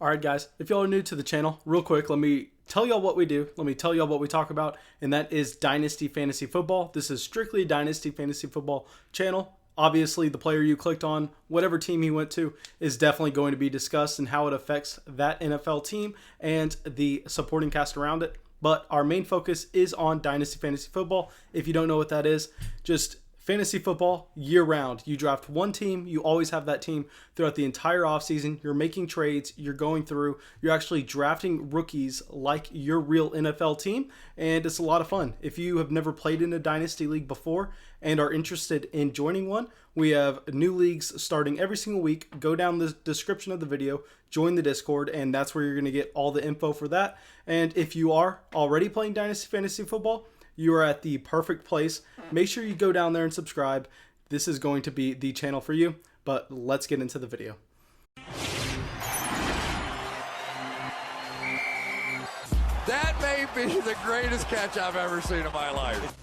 Alright guys, if y'all are new to the channel, real quick, let me tell y'all what we do. Let me tell y'all what we talk about, and that is Dynasty Fantasy Football. This is strictly a Dynasty Fantasy Football channel. Obviously, the player you clicked on, whatever team he went to, is definitely going to be discussed and how it affects that NFL team and the supporting cast around it. But our main focus is on Dynasty Fantasy Football. If you don't know what that is, just fantasy football year round. You draft one team, you always have that team throughout the entire offseason. You're making trades, you're going through, you're actually drafting rookies like your real NFL team, and it's a lot of fun. If you have never played in a Dynasty League before and are interested in joining one, we have new leagues starting every single week. Go down the description of the video, join the Discord, and that's where you're going to get all the info for that. And if you are already playing Dynasty Fantasy Football, you are at the perfect place. Make sure you go down there and subscribe. This is going to be the channel for you, but let's get into the video. That may be the greatest catch I've ever seen in my life.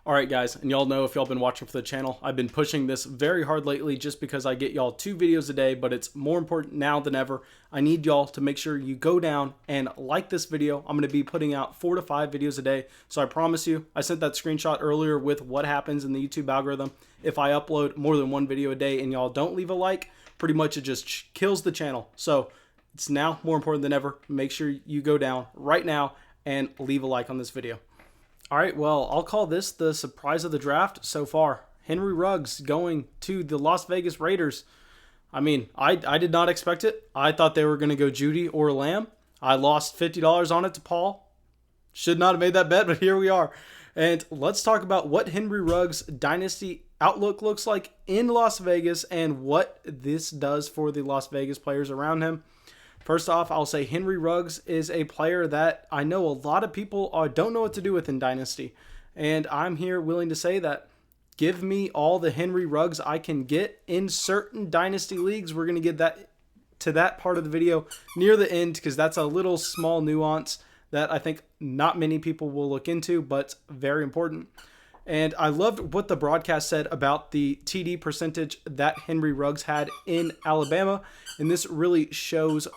Alright guys, and y'all know if y'all been watching for the channel, I've been pushing this very hard lately just because I get y'all 2 videos a day, but it's more important now than ever. I need y'all to make sure you go down and like this video. I'm going to be putting out 4 to 5 videos a day, so I promise you, I sent that screenshot earlier with what happens in the YouTube algorithm. If I upload more than 1 video a day and y'all don't leave a like, pretty much it just kills the channel. So it's now more important than ever. Make sure you go down right now and leave a like on this video. All right, well, I'll call this the surprise of the draft so far. Henry RUGGS going to the Las Vegas Raiders. I mean, I did not expect it. I thought they were going to go Judy or Lamb. I lost $50 on it to Paul. Should not have made that bet, but here we are. And let's talk about what Henry RUGGS' dynasty outlook looks like in Las Vegas and what this does for the Las Vegas players around him. First off, I'll say Henry RUGGS is a player that I know a lot of people don't know what to do with in Dynasty. And I'm here willing to say that give me all the Henry RUGGS I can get in certain Dynasty leagues. We're going to get to that part of the video near the end because that's a little small nuance that I think not many people will look into, but very important. And I loved what the broadcast said about the TD percentage that Henry RUGGS had in Alabama. And this really shows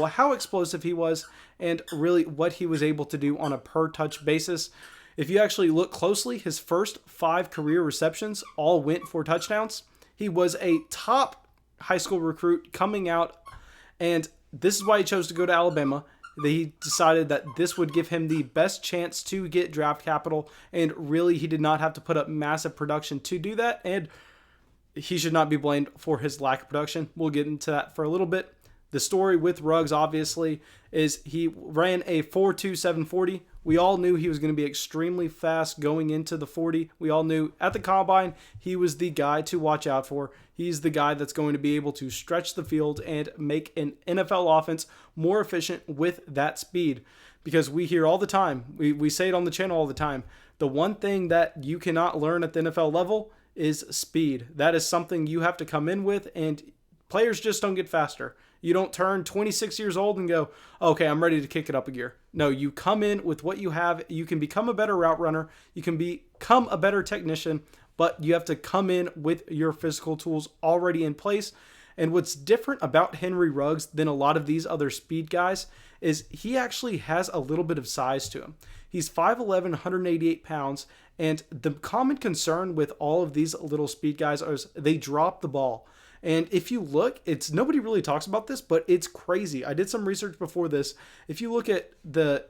how explosive he was and really what he was able to do on a per touch basis. If you actually look closely, his first 5 career receptions all went for touchdowns. He was a top high school recruit coming out, and this is why he chose to go to Alabama. He decided that this would give him the best chance to get draft capital, and really he did not have to put up massive production to do that, and he should not be blamed for his lack of production. We'll get into that for a little bit. The story with RUGGS, obviously, is he ran a 4.27 40. We all knew he was going to be extremely fast going into the 40. We all knew at the combine he was the guy to watch out for. He's the guy that's going to be able to stretch the field and make an NFL offense more efficient with that speed. Because we hear all the time, we say it on the channel all the time, the one thing that you cannot learn at the NFL level is speed. That is something you have to come in with, and players just don't get faster. You don't turn 26 years old and go, okay, I'm ready to kick it up a gear. No, you come in with what you have. You can become a better route runner. You can become a better technician, but you have to come in with your physical tools already in place. And what's different about Henry RUGGS than a lot of these other speed guys is he actually has a little bit of size to him. He's 5'11", 188 pounds, and the common concern with all of these little speed guys is they drop the ball. And if you look, nobody really talks about this, but it's crazy. I did some research before this. If you look at the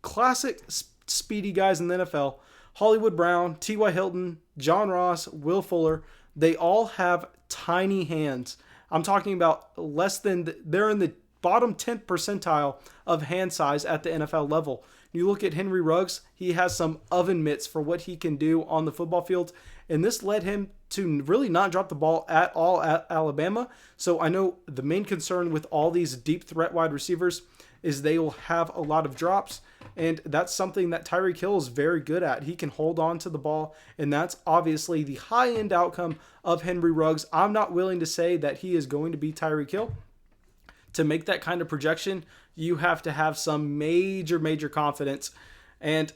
classic speedy guys in the NFL, Hollywood Brown, T.Y. Hilton, John Ross, Will Fuller, they all have tiny hands. I'm talking about they're in the bottom 10th percentile of hand size at the NFL level. You look at Henry RUGGS, he has some oven mitts for what he can do on the football field, and this led him to really not drop the ball at all at Alabama. So I know the main concern with all these deep threat wide receivers is they will have a lot of drops, and that's something that Tyreek Hill is very good at. He can hold on to the ball, and that's obviously the high-end outcome of Henry RUGGS. I'm not willing to say that he is going to be Tyreek Hill. To make that kind of projection, you have to have some major confidence, and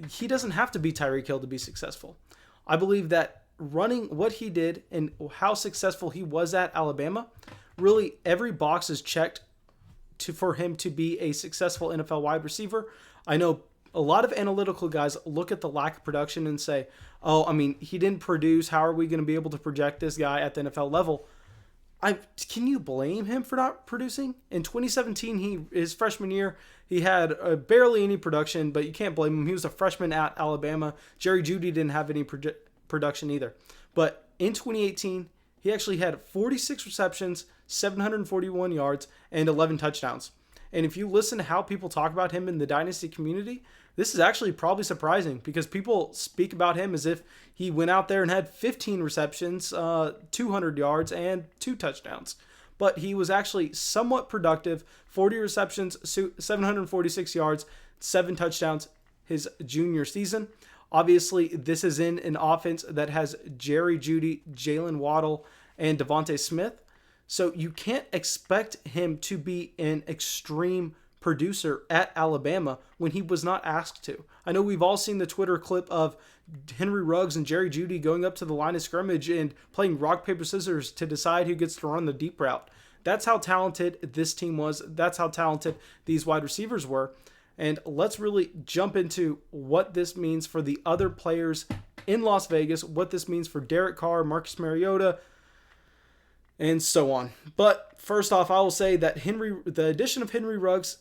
he doesn't have to be Tyreek Hill to be successful. I believe that running what he did and how successful he was at Alabama, really every box is checked for him to be a successful NFL wide receiver. I know a lot of analytical guys look at the lack of production and say, oh, I mean, he didn't produce. How are we going to be able to project this guy at the NFL level? Can you blame him for not producing? In 2017, his freshman year, he had barely any production, but you can't blame him. He was a freshman at Alabama. Jerry Jeudy didn't have any production either. But in 2018, he actually had 46 receptions, 741 yards, and 11 touchdowns. And if you listen to how people talk about him in the Dynasty community, this is actually probably surprising because people speak about him as if he went out there and had 15 receptions, 200 yards, and 2 touchdowns. But he was actually somewhat productive, 40 receptions, 746 yards, 7 touchdowns his junior season. Obviously, this is in an offense that has Jerry Jeudy, Jalen Waddle, and Devontae Smith. So you can't expect him to be an extreme producer at Alabama when he was not asked to. I know we've all seen the Twitter clip of Henry Ruggs and Jerry Jeudy going up to the line of scrimmage and playing rock, paper, scissors to decide who gets to run the deep route. That's how talented this team was. That's how talented these wide receivers were. And let's really jump into what this means for the other players in Las Vegas, what this means for Derek Carr, Marcus Mariota, and so on. But first off, I will say that the addition of Henry Ruggs,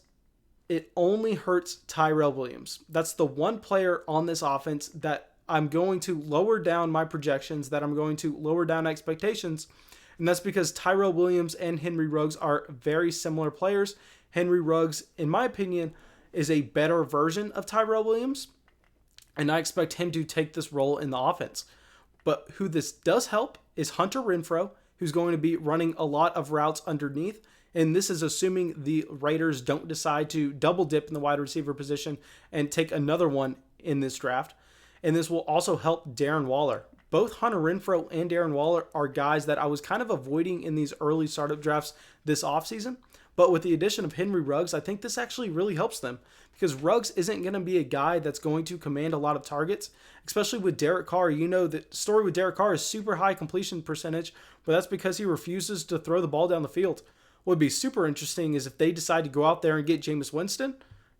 it only hurts Tyrell Williams. That's the one player on this offense that I'm going to lower down my projections, that I'm going to lower down expectations. And that's because Tyrell Williams and Henry Ruggs are very similar players. Henry Ruggs, in my opinion, is a better version of Tyrell Williams. And I expect him to take this role in the offense. But who this does help is Hunter Renfrow, who's going to be running a lot of routes underneath. And this is assuming the Raiders don't decide to double dip in the wide receiver position and take another one in this draft. And this will also help Darren Waller. Both Hunter Renfrow and Darren Waller are guys that I was kind of avoiding in these early startup drafts this offseason. But with the addition of Henry Ruggs, I think this actually really helps them because Ruggs isn't going to be a guy that's going to command a lot of targets, especially with Derek Carr. You know, the story with Derek Carr is super high completion percentage, but that's because he refuses to throw the ball down the field. What would be super interesting is if they decide to go out there and get Jameis Winston.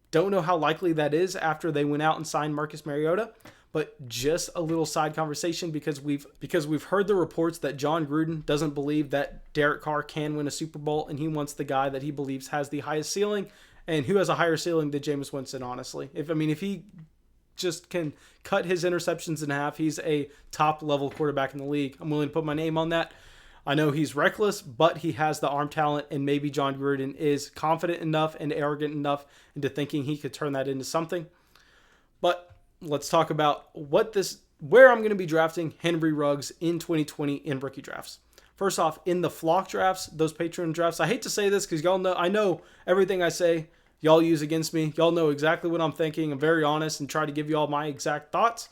Don't know how likely that is after they went out and signed Marcus Mariota. But just a little side conversation because we've heard the reports that John Gruden doesn't believe that Derek Carr can win a Super Bowl, and he wants the guy that he believes has the highest ceiling. And who has a higher ceiling than Jameis Winston, honestly? If he just can cut his interceptions in half, he's a top level quarterback in the league. I'm willing to put my name on that. I know he's reckless, but he has the arm talent, and maybe John Gruden is confident enough and arrogant enough into thinking he could turn that into something. But let's talk about where I'm going to be drafting Henry Ruggs in 2020 in rookie drafts. First off, in the flock drafts, those Patreon drafts, I hate to say this because I know everything I say y'all use against me. Y'all know exactly what I'm thinking. I'm very honest and try to give you all my exact thoughts.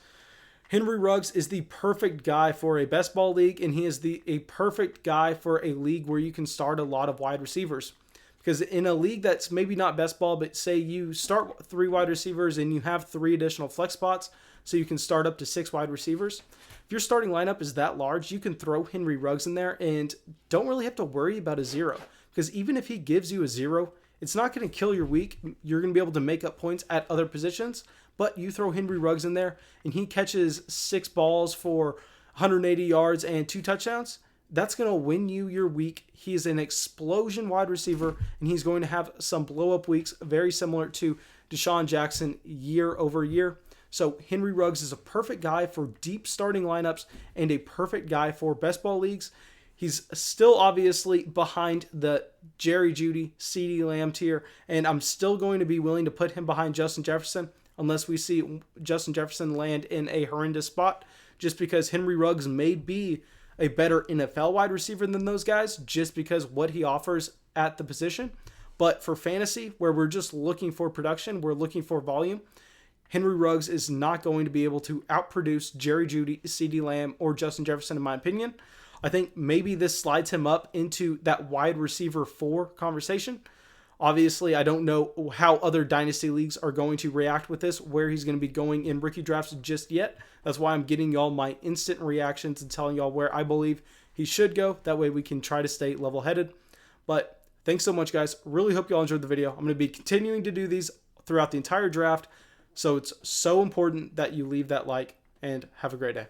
Henry Ruggs is the perfect guy for a best ball league, and he is a perfect guy for a league where you can start a lot of wide receivers. Because in a league that's maybe not best ball, but say you start 3 wide receivers and you have 3 additional flex spots, so you can start up to 6 wide receivers. If your starting lineup is that large, you can throw Henry Ruggs in there and don't really have to worry about a 0. Because even if he gives you a 0, it's not going to kill your week. You're going to be able to make up points at other positions. But you throw Henry Ruggs in there and he catches 6 balls for 180 yards and 2 touchdowns. That's going to win you your week. He is an explosion wide receiver, and he's going to have some blow-up weeks very similar to Deshaun Jackson year over year. So Henry Ruggs is a perfect guy for deep starting lineups and a perfect guy for best ball leagues. He's still obviously behind the Jerry Jeudy, CeeDee Lamb tier, and I'm still going to be willing to put him behind Justin Jefferson unless we see Justin Jefferson land in a horrendous spot, just because Henry Ruggs may be a better NFL wide receiver than those guys just because what he offers at the position. But for fantasy, where we're just looking for production, we're looking for volume, Henry Ruggs is not going to be able to outproduce Jerry Jeudy, CeeDee Lamb, or Justin Jefferson, in my opinion. I think maybe this slides him up into that wide receiver 4 conversation. Obviously, I don't know how other dynasty leagues are going to react with this, where he's going to be going in rookie drafts just yet. That's why I'm getting y'all my instant reactions and telling y'all where I believe he should go. That way we can try to stay level-headed. But Thanks so much, guys. Really hope you all enjoyed the video. I'm going to be continuing to do these throughout the entire draft, so it's so important that you leave that like, and have a great day.